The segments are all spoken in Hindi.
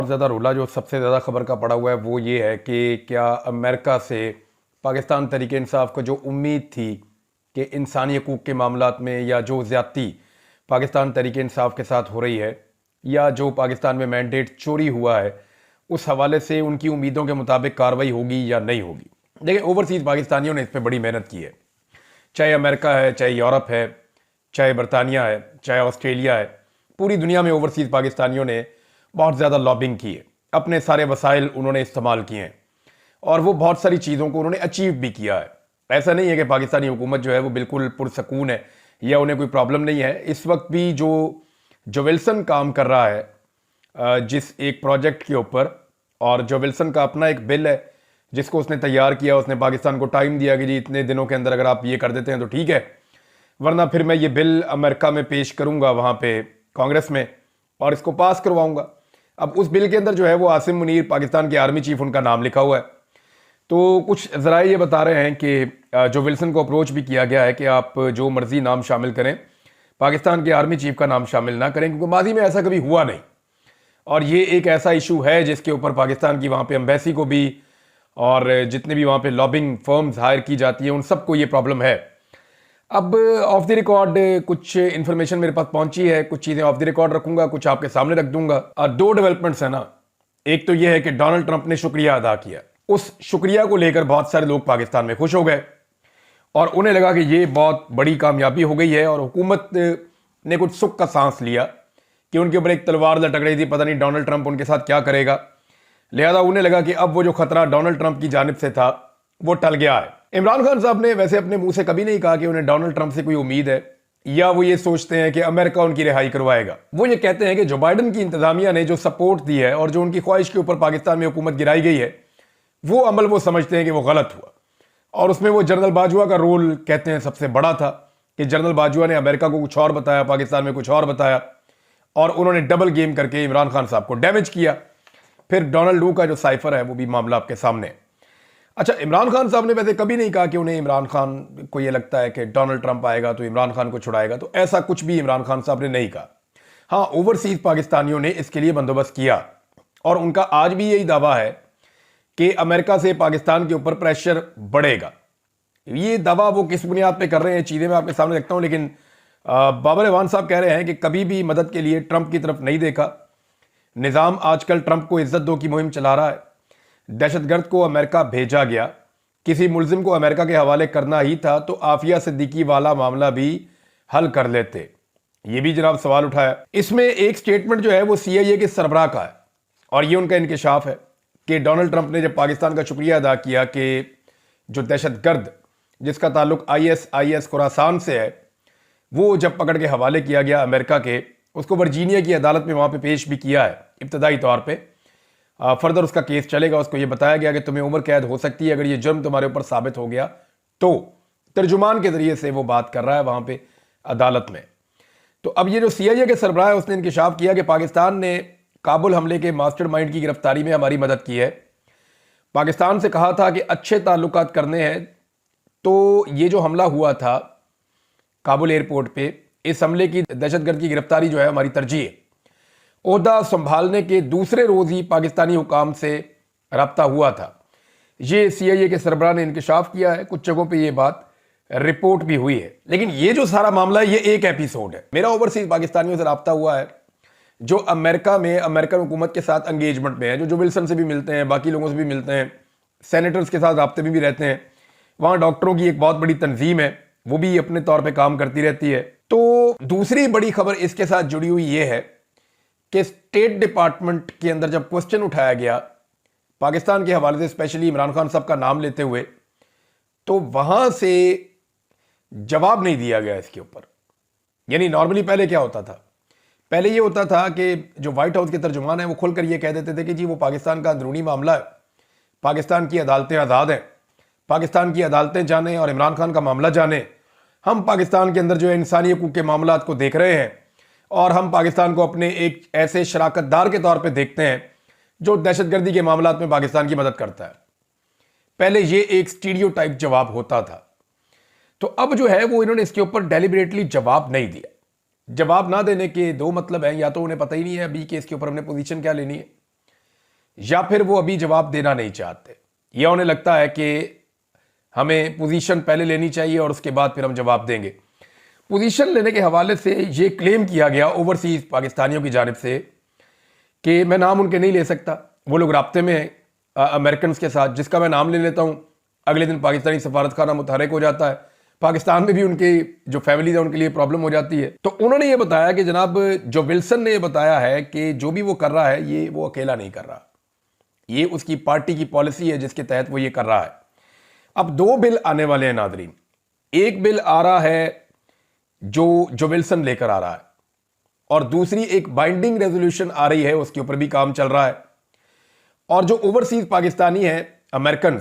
बहुत ज़्यादा रोला जो सबसे ज़्यादा खबर का पड़ा हुआ है वो ये है कि क्या अमेरिका से पाकिस्तान तरीके इंसाफ को जो उम्मीद थी कि इंसानी हकूक़ के मामलात में या जो ज़्यादती पाकिस्तान तरीके इंसाफ के साथ हो रही है या जो पाकिस्तान में मैंडेट चोरी हुआ है, उस हवाले से उनकी उम्मीदों के मुताबिक कार्रवाई होगी या नहीं होगी। देखिए, ओवरसीज़ पाकिस्तानियों ने इस पर बड़ी मेहनत की है, चाहे अमेरिका है, चाहे यूरोप है, चाहे बरतानिया है, चाहे ऑस्ट्रेलिया है। पूरी दुनिया में ओवरसीज़ पाकिस्तानियों ने बहुत ज़्यादा लॉबिंग की है, अपने सारे वसाइल उन्होंने इस्तेमाल किए हैं और वो बहुत सारी चीज़ों को उन्होंने अचीव भी किया है। ऐसा नहीं है कि पाकिस्तानी हुकूमत जो है वो बिल्कुल पुरसकून है या उन्हें कोई प्रॉब्लम नहीं है। इस वक्त भी जो विल्सन काम कर रहा है जिस एक प्रोजेक्ट के ऊपर, और जो विल्सन का अपना एक बिल है जिसको उसने तैयार किया, उसने पाकिस्तान को टाइम दिया कि जी इतने दिनों के अंदर अगर आप ये कर देते हैं तो ठीक है, वरना फिर मैं ये बिल अमेरिका में पेश करूंगा वहाँ पे कांग्रेस में और इसको पास करवाऊंगा। अब उस बिल के अंदर जो है वो आसिम मुनीर, पाकिस्तान के आर्मी चीफ, उनका नाम लिखा हुआ है। तो कुछ ज़राए ये बता रहे हैं कि जो विल्सन को अप्रोच भी किया गया है कि आप जो मर्जी नाम शामिल करें, पाकिस्तान के आर्मी चीफ का नाम शामिल ना करें, क्योंकि माजी में ऐसा कभी हुआ नहीं और ये एक ऐसा इशू है जिसके ऊपर पाकिस्तान की वहाँ पे एम्बेसी को भी और जितने भी वहाँ पे लॉबिंग फर्म्स हायर की जाती हैं उन सबको ये प्रॉब्लम है। अब ऑफ द रिकॉर्ड कुछ इन्फॉर्मेशन मेरे पास पहुंची है, कुछ चीज़ें ऑफ द रिकॉर्ड रखूंगा, कुछ आपके सामने रख दूंगा। और दो डेवलपमेंट्स है ना, एक तो ये है कि डोनाल्ड ट्रंप ने शुक्रिया अदा किया, उस शुक्रिया को लेकर बहुत सारे लोग पाकिस्तान में खुश हो गए और उन्हें लगा कि ये बहुत बड़ी कामयाबी हो गई है और हुकूमत ने कुछ सुख का सांस लिया कि उनके ऊपर एक तलवार लटक रही थी, पता नहीं डोनाल्ड ट्रंप उनके साथ क्या करेगा। लिहाजा उन्हें लगा कि अब वो जो खतरा डोनाल्ड ट्रंप की जानिब से था वो टल गया है। इमरान खान साहब ने वैसे अपने मुंह से कभी नहीं कहा कि उन्हें डोनाल्ड ट्रंप से कोई उम्मीद है या वो ये सोचते हैं कि अमेरिका उनकी रिहाई करवाएगा। वो ये कहते हैं कि जो बाइडन की इंतजामिया ने जो सपोर्ट दी है और जो उनकी ख्वाहिश के ऊपर पाकिस्तान में हुकूमत गिराई गई है, वो अमल वो समझते हैं कि वो गलत हुआ और उसमें वो जनरल बाजवा का रोल कहते हैं सबसे बड़ा था कि जनरल बाजवा ने अमेरिका को कुछ और बताया, पाकिस्तान में कुछ और बताया और उन्होंने डबल गेम करके इमरान खान साहब को डैमेज किया। फिर डोनाल्ड डू का जो साइफर है वो भी मामला आपके सामने है। अच्छा, इमरान खान साहब ने वैसे कभी नहीं कहा कि उन्हें इमरान खान को ये लगता है कि डोनाल्ड ट्रंप आएगा तो इमरान खान को छुड़ाएगा, तो ऐसा कुछ भी इमरान खान साहब ने नहीं कहा। हाँ, ओवरसीज पाकिस्तानियों ने इसके लिए बंदोबस्त किया और उनका आज भी यही दावा है कि अमेरिका से पाकिस्तान के ऊपर प्रेशर बढ़ेगा। ये दावा वो किस बुनियाद पे कर रहे हैं चीज़ें मैं आपके सामने रखता हूँ, लेकिन बाबर एवान साहब कह रहे हैं कि कभी भी मदद के लिए ट्रंप की तरफ नहीं देखा। निज़ाम आजकल ट्रंप को इज्जत दो की मुहिम चला रहा है। दहशतगर्द को अमेरिका भेजा गया, किसी मुलजिम को अमेरिका के हवाले करना ही था तो आफिया सिद्दीकी वाला मामला भी हल कर लेते। ये भी जनाब सवाल उठाया। इसमें एक स्टेटमेंट जो है वो CIA के सरबराह का है और ये उनका इंकशाफ है कि डोनाल्ड ट्रंप ने जब पाकिस्तान का शुक्रिया अदा किया कि जो दहशतगर्द जिसका ताल्लुक IS खुरासान से है वो जब पकड़ के हवाले किया गया अमेरिका के, उसको वर्जीनिया की अदालत में वहाँ पे पेश भी किया है इब्तदाई तौर पे। फर्दर उसका केस चलेगा। उसको ये बताया गया कि तुम्हें उम्र कैद हो सकती है अगर ये जुर्म तुम्हारे ऊपर साबित हो गया तो। तर्जुमान के जरिए से वो बात कर रहा है वहाँ पे अदालत में। तो अब ये जो CIA के सरबराह है उसने इंकशाफ किया कि पाकिस्तान ने काबुल हमले के मास्टरमाइंड की गिरफ्तारी में हमारी मदद की है। पाकिस्तान से कहा था कि अच्छे ताल्लुकात करने हैं, तो ये जो हमला हुआ था काबुल एयरपोर्ट पे, इस हमले की दहशतगर्द की गिरफ्तारी जो है हमारी तरजीह है। ओहदा संभालने के दूसरे रोज ही पाकिस्तानी हुकाम से रब्ता हुआ था। ये CIA के सरबराह ने इंकशाफ किया है, कुछ जगहों पे ये बात रिपोर्ट भी हुई है। लेकिन ये जो सारा मामला है ये एक एपिसोड है। मेरा ओवरसीज पाकिस्तानियों से रब्ता हुआ है जो अमेरिका में अमेरिकन हुकूमत के साथ एंगेजमेंट में है, जो विल्सन से भी मिलते हैं, बाकी लोगों से भी मिलते हैं, सेनेटर्स के साथ राब्ते में भी रहते हैं। वहाँ डॉक्टरों की एक बहुत बड़ी तंजीम है, वो भी अपने तौर पे काम करती रहती है। तो दूसरी बड़ी खबर इसके साथ जुड़ी हुई ये है कि स्टेट डिपार्टमेंट के अंदर जब क्वेश्चन उठाया गया पाकिस्तान के हवाले से, स्पेशली इमरान खान साहब का नाम लेते हुए, तो वहां से जवाब नहीं दिया गया इसके ऊपर। यानी नॉर्मली पहले क्या होता था, पहले ये होता था कि जो व्हाइट हाउस के तर्जुमान है वो खुलकर ये कह देते थे कि जी वो पाकिस्तान का अंदरूनी मामला है, पाकिस्तान की अदालतें आज़ाद हैं, पाकिस्तान की अदालतें जाने और इमरान खान का मामला जाने। हम पाकिस्तान के अंदर जो है इंसानी हकूक़ के मामलात को देख रहे हैं और हम पाकिस्तान को अपने एक ऐसे शराकतदार के तौर पे देखते हैं जो दहशतगर्दी के मामलात में पाकिस्तान की मदद करता है। पहले ये एक स्टीरियोटाइप जवाब होता था। तो अब जो है वो इन्होंने इसके ऊपर डेलिबरेटली जवाब नहीं दिया। जवाब ना देने के दो मतलब हैं, या तो उन्हें पता ही नहीं है अभी कि इसके ऊपर हमने पोजीशन क्या लेनी है, या फिर वो अभी जवाब देना नहीं चाहते, या उन्हें लगता है कि हमें पोजीशन पहले लेनी चाहिए और उसके बाद फिर हम जवाब देंगे। पोजीशन लेने के हवाले से ये क्लेम किया गया ओवरसीज पाकिस्तानियों की जानिब से कि मैं नाम उनके नहीं ले सकता, वो लोग राब्ते में हैं अमेरिकन के साथ, जिसका मैं नाम ले लेता हूँ अगले दिन पाकिस्तानी सफारत खाना मुतहरक हो जाता है, पाकिस्तान में भी उनकी जो फैमिली है उनके लिए प्रॉब्लम हो जाती है। तो उन्होंने ये बताया कि जनाब जो विल्सन ने ये बताया है कि जो भी वो कर रहा है ये वो अकेला नहीं कर रहा, ये उसकी पार्टी की पॉलिसी है जिसके तहत वो ये कर रहा है। अब दो बिल आने वाले हैं नादरीन, एक बिल आ रहा है जो विल्सन लेकर आ रहा है, और दूसरी एक बाइंडिंग रेजोल्यूशन आ रही है, उसके ऊपर भी काम चल रहा है। और जो ओवरसीज पाकिस्तानी हैं अमेरिकन,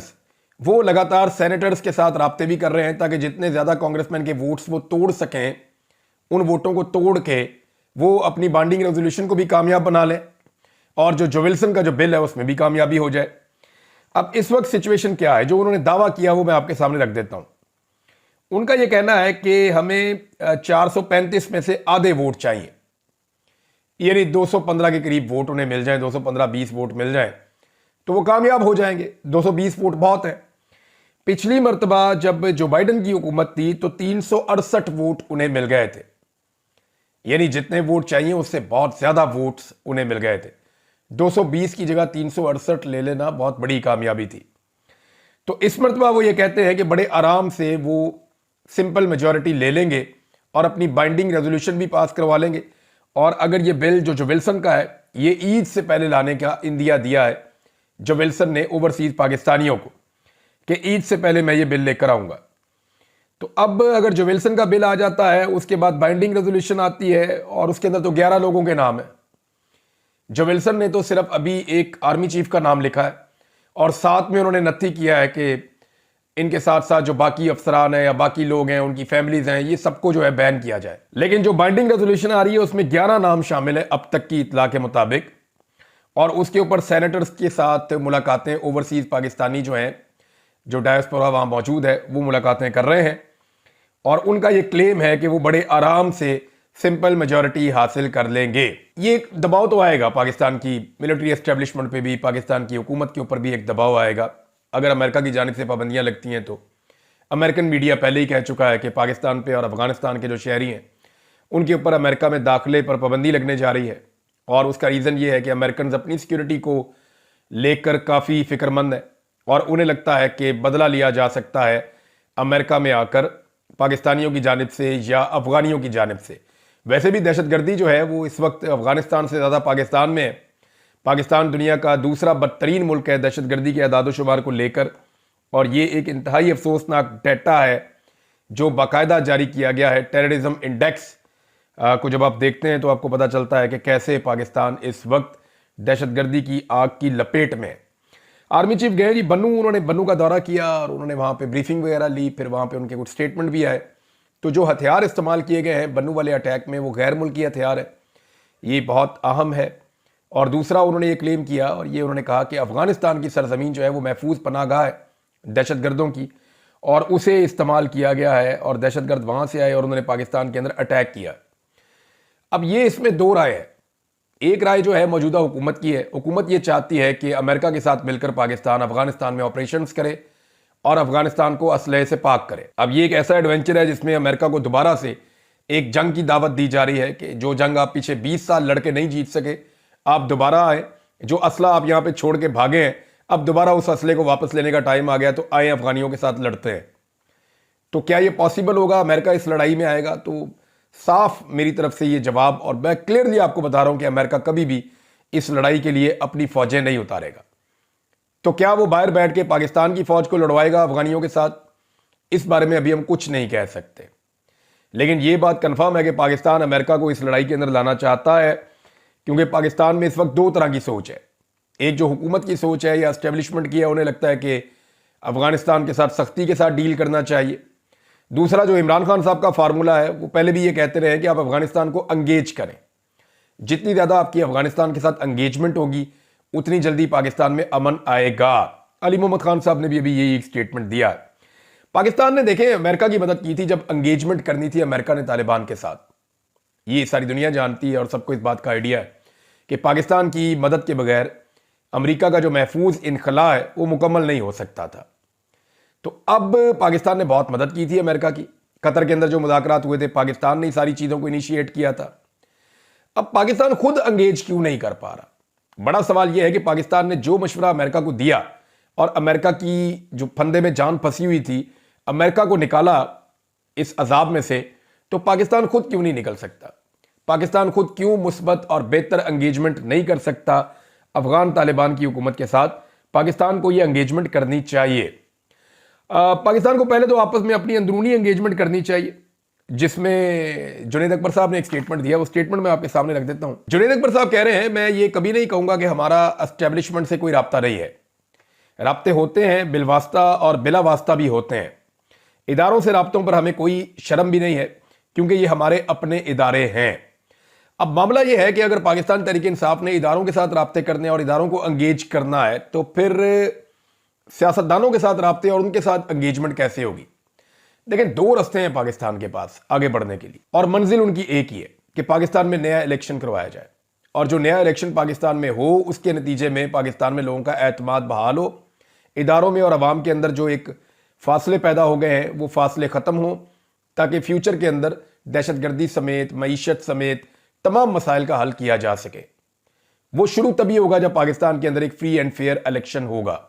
वो लगातार सेनेटर्स के साथ राब्ते भी कर रहे हैं ताकि जितने ज्यादा कांग्रेसमैन के वोट्स वो तोड़ सकें, उन वोटों को तोड़ के वो अपनी बाइंडिंग रेजोल्यूशन को भी कामयाब बना लें और जो विल्सन का जो बिल है उसमें भी कामयाबी हो जाए। अब इस वक्त सिचुएशन क्या है, जो उन्होंने दावा किया वो मैं आपके सामने रख देता हूं। उनका यह कहना है कि हमें 435 में से आधे वोट चाहिए, यानी 215 के करीब वोट उन्हें मिल जाए, 215-20 वोट मिल जाए तो वो कामयाब हो जाएंगे। 220 वोट बहुत है। पिछली मर्तबा जब जो बाइडन की हुकूमत थी तो 368 वोट उन्हें मिल गए थे, यानी जितने वोट चाहिए उससे बहुत ज्यादा वोट्स उन्हें मिल गए थे। 220 की जगह 368 ले लेना बहुत बड़ी कामयाबी थी। तो इस मर्तबा वो ये कहते हैं कि बड़े आराम से वो सिंपल मेजॉरिटी ले लेंगे और अपनी बाइंडिंग रेजोल्यूशन भी पास करवा लेंगे। और अगर ये बिल जो विल्सन का है ये ईद से पहले लाने का इंदिया दिया है जो विल्सन ने ओवरसीज पाकिस्तानियों को कि ईद से पहले मैं ये बिल लेकर आऊंगा, तो अब अगर जो विल्सन का बिल आ जाता है उसके बाद बाइंडिंग रेजोल्यूशन आती है और उसके अंदर तो 11 लोगों के नाम है। जो विल्सन ने तो सिर्फ अभी एक आर्मी चीफ का नाम लिखा है और साथ में उन्होंने नत्थी किया है कि इनके साथ साथ जो बाकी अफसरान हैं या बाकी लोग हैं उनकी फैमिलीज हैं ये सबको जो है बैन किया जाए। लेकिन जो बाइंडिंग रेजोल्यूशन आ रही है उसमें 11 नाम शामिल है अब तक की इतला के मुताबिक, और उसके ऊपर सेनेटर्स के साथ मुलाकातें ओवरसीज पाकिस्तानी जो हैं जो डायस्पोरा वहां मौजूद है वो मुलाकातें कर रहे हैं और उनका ये क्लेम है कि वो बड़े आराम से सिंपल मेजॉरिटी हासिल कर लेंगे। ये एक दबाव तो आएगा पाकिस्तान की मिलिट्री एस्टेब्लिशमेंट पे भी, पाकिस्तान की हुकूमत के ऊपर भी एक दबाव आएगा अगर अमेरिका की जानिब से पाबंदियां लगती हैं। तो अमेरिकन मीडिया पहले ही कह चुका है कि पाकिस्तान पे और अफगानिस्तान के जो शहरी हैं उनके ऊपर अमेरिका में दाखिले पर पाबंदी लगने जा रही है, और उसका रीज़न ये है कि अमेरिकन अपनी सिक्योरिटी को लेकर काफ़ी फिक्रमंद है और उन्हें लगता है कि बदला लिया जा सकता है अमेरिका में आकर पाकिस्तानियों की जानिब से या अफगानियों की जानिब से। वैसे भी दहशतगर्दी जो है वो इस वक्त अफगानिस्तान से ज़्यादा पाकिस्तान में है। पाकिस्तान दुनिया का दूसरा बदतरीन मुल्क है दहशतगर्दी के अदाद शुमार को लेकर, और ये एक इंतहाई अफसोसनाक डेटा है जो बाकायदा जारी किया गया है। टेररिज्म इंडेक्स को जब आप देखते हैं तो आपको पता चलता है कि कैसे पाकिस्तान इस वक्त दहशतगर्दी की आग की लपेट में है। आर्मी चीफ गए जी बन्नू, उन्होंने बन्नू का दौरा किया और उन्होंने वहाँ पे ब्रीफिंग वगैरह ली, फिर वहाँ पे उनके कुछ स्टेटमेंट भी आए। तो जो हथियार इस्तेमाल किए गए हैं बन्नू वाले अटैक में वो गैर मुल्की हथियार है, ये बहुत अहम है। और दूसरा उन्होंने ये क्लेम किया और ये उन्होंने कहा कि अफगानिस्तान की सरजमीन जो है वो महफूज पनाहगाह है दहशतगर्दों की, और उसे इस्तेमाल किया गया है और दहशतगर्द वहाँ से आए और उन्होंने पाकिस्तान के अंदर अटैक किया। अब ये इसमें दो राय है। एक राय जो है मौजूदा हुकूमत की है, हुकूमत ये चाहती है कि अमेरिका के साथ मिलकर पाकिस्तान अफगानिस्तान में ऑपरेशंस करे और अफगानिस्तान को असलहे से पाक करे। अब ये एक ऐसा एडवेंचर है जिसमें अमेरिका को दोबारा से एक जंग की दावत दी जा रही है कि जो जंग आप पीछे 20 साल लड़के नहीं जीत सके, आप दोबारा आए, जो असला आप यहाँ पे छोड़ के भागे हैं अब दोबारा उस असले को वापस लेने का टाइम आ गया, तो आए अफगानियों के साथ लड़ते हैं। तो क्या ये पॉसिबल होगा, अमेरिका इस लड़ाई में आएगा? तो साफ मेरी तरफ से ये जवाब, और मैं क्लियरली आपको बता रहा हूं कि अमेरिका कभी भी इस लड़ाई के लिए अपनी फौजें नहीं उतारेगा। तो क्या वो बाहर बैठ के पाकिस्तान की फौज को लड़वाएगा अफगानियों के साथ, इस बारे में अभी हम कुछ नहीं कह सकते। लेकिन ये बात कंफर्म है कि पाकिस्तान अमेरिका को इस लड़ाई के अंदर लाना चाहता है, क्योंकि पाकिस्तान में इस वक्त दो तरह की सोच है। एक जो हुकूमत की सोच है या एस्टेब्लिशमेंट की है, उन्हें लगता है कि अफगानिस्तान के साथ सख्ती के साथ डील करना चाहिए। दूसरा जो इमरान खान साहब का फार्मूला है, वो पहले भी ये कहते रहे कि आप अफगानिस्तान को एंगेज करें, जितनी ज़्यादा आपकी अफगानिस्तान के साथ एंगेजमेंट होगी उतनी जल्दी पाकिस्तान में अमन आएगा। अली मोहम्मद खान साहब ने भी अभी यही एक स्टेटमेंट दिया है। पाकिस्तान ने देखें अमेरिका की मदद की थी जब एंगेजमेंट करनी थी अमेरिका ने तालिबान के साथ, ये सारी दुनिया जानती है और सबको इस बात का आइडिया है कि पाकिस्तान की मदद के बगैर अमेरिका का जो महफूज इनखला है वो मुकम्मल नहीं हो सकता था। तो अब पाकिस्तान ने बहुत मदद की थी अमेरिका की। कतर के अंदर जो मुज़ाकरात हुए थे, पाकिस्तान ने सारी चीज़ों को इनिशिएट किया था। अब पाकिस्तान खुद अंगेज क्यों नहीं कर पा रहा? बड़ा सवाल यह है कि पाकिस्तान ने जो मशवरा अमेरिका को दिया और अमेरिका की जो फंदे में जान फंसी हुई थी, अमेरिका को निकाला इस अजाब में से, तो पाकिस्तान खुद क्यों नहीं निकल सकता? पाकिस्तान खुद क्यों मुस्बत और बेहतर एंगेजमेंट नहीं कर सकता अफगान तालिबान की हुकूमत के साथ? पाकिस्तान को यह एंगेजमेंट करनी चाहिए। पाकिस्तान को पहले तो आपस में अपनी अंदरूनी एंगेजमेंट करनी चाहिए, जिसमें जुनैद अकबर साहब ने एक स्टेटमेंट दिया। वो स्टेटमेंट मैं आपके सामने रख देता हूं। जुनैद अकबर साहब कह रहे हैं, मैं ये कभी नहीं कहूंगा कि हमारा एस्टेब्लिशमेंट से कोई राब्ता नहीं है। राब्ते होते हैं, बिलवास्ता और बिला वास्ता भी होते हैं। इदारों से राब्तों पर हमें कोई शर्म भी नहीं है, क्योंकि ये हमारे अपने इदारे हैं। अब मामला यह है कि अगर पाकिस्तान तहरीक इंसाफ ने इदारों के साथ राब्ते करने और इदारों को एंगेज करना है, तो फिर सियासतदानों के साथ राब्ते और उनके साथ एंगेजमेंट कैसे होगी? लेकिन दो रास्ते हैं पाकिस्तान के पास आगे बढ़ने के लिए, और मंजिल उनकी एक ही है कि पाकिस्तान में नया इलेक्शन करवाया जाए, और जो नया इलेक्शन पाकिस्तान में हो उसके नतीजे में पाकिस्तान में लोगों का एतमाद बहाल हो, इदारों में और अवाम के अंदर जो एक फासले पैदा हो गए हैं वो फासले ख़त्म हो, ताकि फ्यूचर के अंदर दहशतगर्दी समेत, मईशत समेत तमाम मसाइल का हल किया जा सके। वो शुरू तभी होगा जब पाकिस्तान के अंदर एक फ्री एंड फेयर इलेक्शन होगा।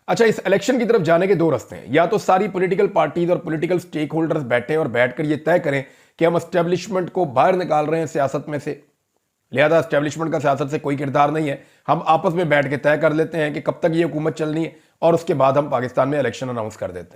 अच्छा, इस इलेक्शन की तरफ जाने के दो रास्ते हैं। या तो सारी पॉलिटिकल पार्टीज और पॉलिटिकल स्टेक होल्डर्स बैठे और बैठकर ये तय करें कि हम एस्टेब्लिशमेंट को बाहर निकाल रहे हैं सियासत में से, लिहाजा एस्टेब्लिशमेंट का सियासत से कोई किरदार नहीं है, हम आपस में बैठ के तय कर लेते हैं कि कब तक ये हुकूमत चलनी है और उसके बाद हम पाकिस्तान में इलेक्शन अनाउंस कर देते हैं।